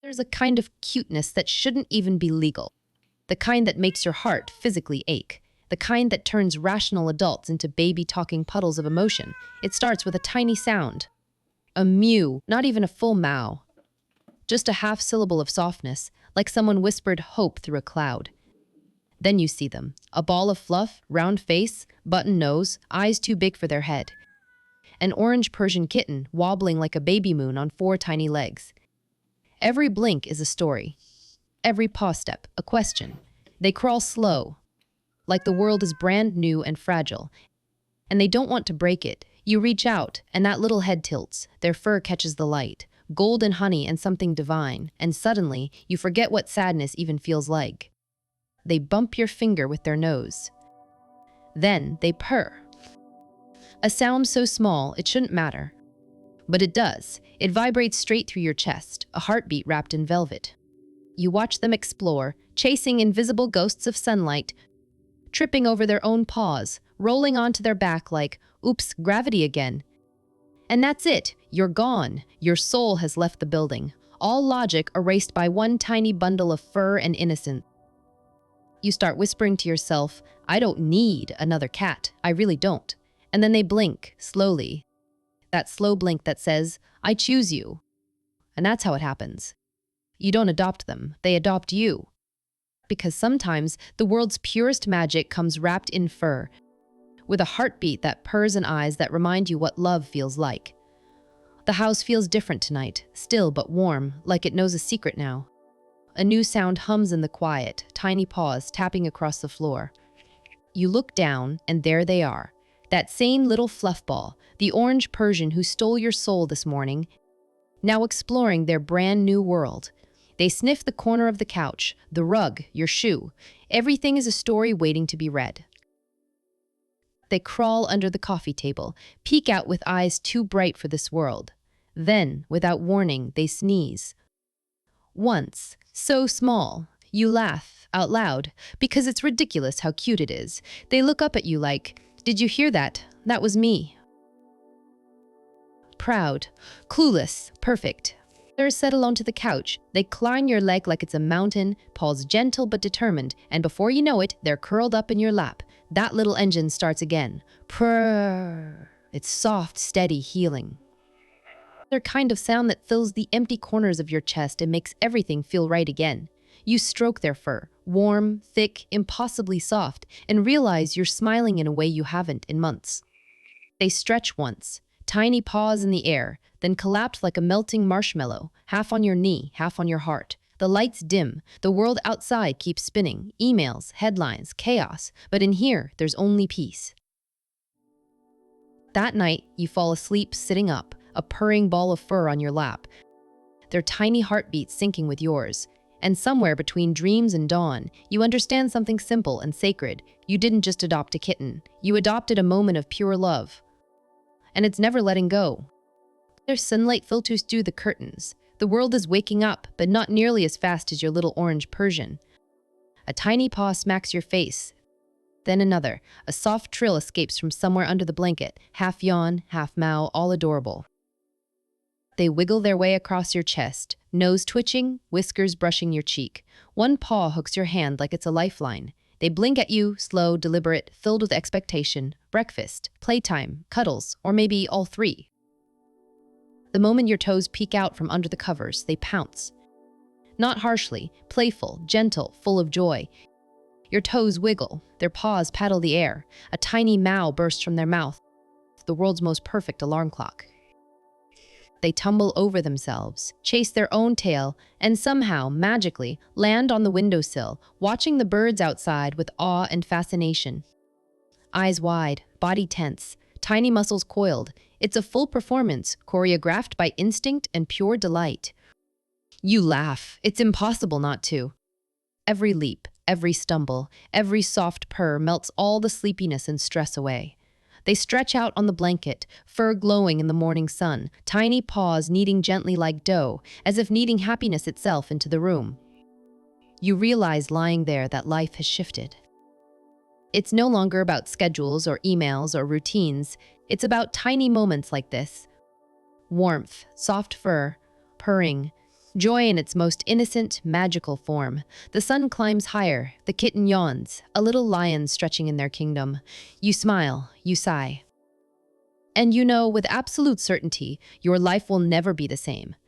There's a kind of cuteness that shouldn't even be legal. The kind that makes your heart physically ache. The kind that turns rational adults into baby talking puddles of emotion. It starts with a tiny sound. A mew, not even a full meow. Just a half syllable of softness, like someone whispered hope through a cloud. Then you see them. A ball of fluff, round face, button nose, eyes too big for their head. An orange Persian kitten wobbling like a baby moon on 4 tiny legs. Every blink is a story. Every paw step, a question. They crawl slow, like the world is brand new and fragile. And they don't want to break it. You reach out, and that little head tilts. Their fur catches the light. Gold and honey and something divine. And suddenly, you forget what sadness even feels like. They bump your finger with their nose. Then they purr. A sound so small it shouldn't matter. But it does. It vibrates straight through your chest, a heartbeat wrapped in velvet. You watch them explore, chasing invisible ghosts of sunlight, tripping over their own paws, rolling onto their back like, oops, gravity again. And that's it. You're gone. Your soul has left the building. All logic erased by one tiny bundle of fur and innocence. You start whispering to yourself, I don't need another cat. I really don't. And then they blink, slowly. That slow blink that says, I choose you. And that's how it happens. You don't adopt them, they adopt you. Because sometimes the world's purest magic comes wrapped in fur, with a heartbeat that purrs and eyes that remind you what love feels like. The house feels different tonight, still but warm, like it knows a secret now. A new sound hums in the quiet, tiny paws tapping across the floor. You look down, and there they are. That same little fluff ball, the orange Persian who stole your soul this morning, now exploring their brand new world. They sniff the corner of the couch, the rug, your shoe. Everything is a story waiting to be read. They crawl under the coffee table, peek out with eyes too bright for this world. Then, without warning, they sneeze. Once, so small, you laugh out loud, because it's ridiculous how cute it is. They look up at you like, did you hear that? That was me. Proud, clueless, perfect. They're settled onto the couch. They climb your leg like it's a mountain, paws gentle but determined, and before you know it, they're curled up in your lap. That little engine starts again. Purr. It's soft, steady, healing. They're kind of sound that fills the empty corners of your chest and makes everything feel right again. You stroke their fur, warm, thick, impossibly soft, and realize you're smiling in a way you haven't in months. They stretch once, tiny paws in the air, then collapse like a melting marshmallow, half on your knee, half on your heart. The lights dim, the world outside keeps spinning, emails, headlines, chaos, but in here, there's only peace. That night, you fall asleep sitting up, a purring ball of fur on your lap, their tiny heartbeats syncing with yours. And somewhere between dreams and dawn, you understand something simple and sacred. You didn't just adopt a kitten. You adopted a moment of pure love. And it's never letting go. There's sunlight filters through the curtains. The world is waking up, but not nearly as fast as your little orange Persian. A tiny paw smacks your face. Then another. A soft trill escapes from somewhere under the blanket. Half yawn, half meow, all adorable. They wiggle their way across your chest, nose twitching, whiskers brushing your cheek. One paw hooks your hand like it's a lifeline. They blink at you, slow, deliberate, filled with expectation. Breakfast, playtime, cuddles, or maybe all three. The moment your toes peek out from under the covers, they pounce. Not harshly, playful, gentle, full of joy. Your toes wiggle, their paws paddle the air. A tiny meow bursts from their mouth, the world's most perfect alarm clock. They tumble over themselves, chase their own tail, and somehow, magically, land on the windowsill, watching the birds outside with awe and fascination. Eyes wide, body tense, tiny muscles coiled. It's a full performance, choreographed by instinct and pure delight. You laugh. It's impossible not to. Every leap, every stumble, every soft purr melts all the sleepiness and stress away. They stretch out on the blanket, fur glowing in the morning sun, tiny paws kneading gently like dough, as if kneading happiness itself into the room. You realize lying there that life has shifted. It's no longer about schedules or emails or routines. It's about tiny moments like this. Warmth, soft fur, purring, Joy in its most innocent, magical form. The sun climbs higher, the kitten yawns, a little lion stretching in their kingdom. You smile, you sigh. And you know with absolute certainty, your life will never be the same.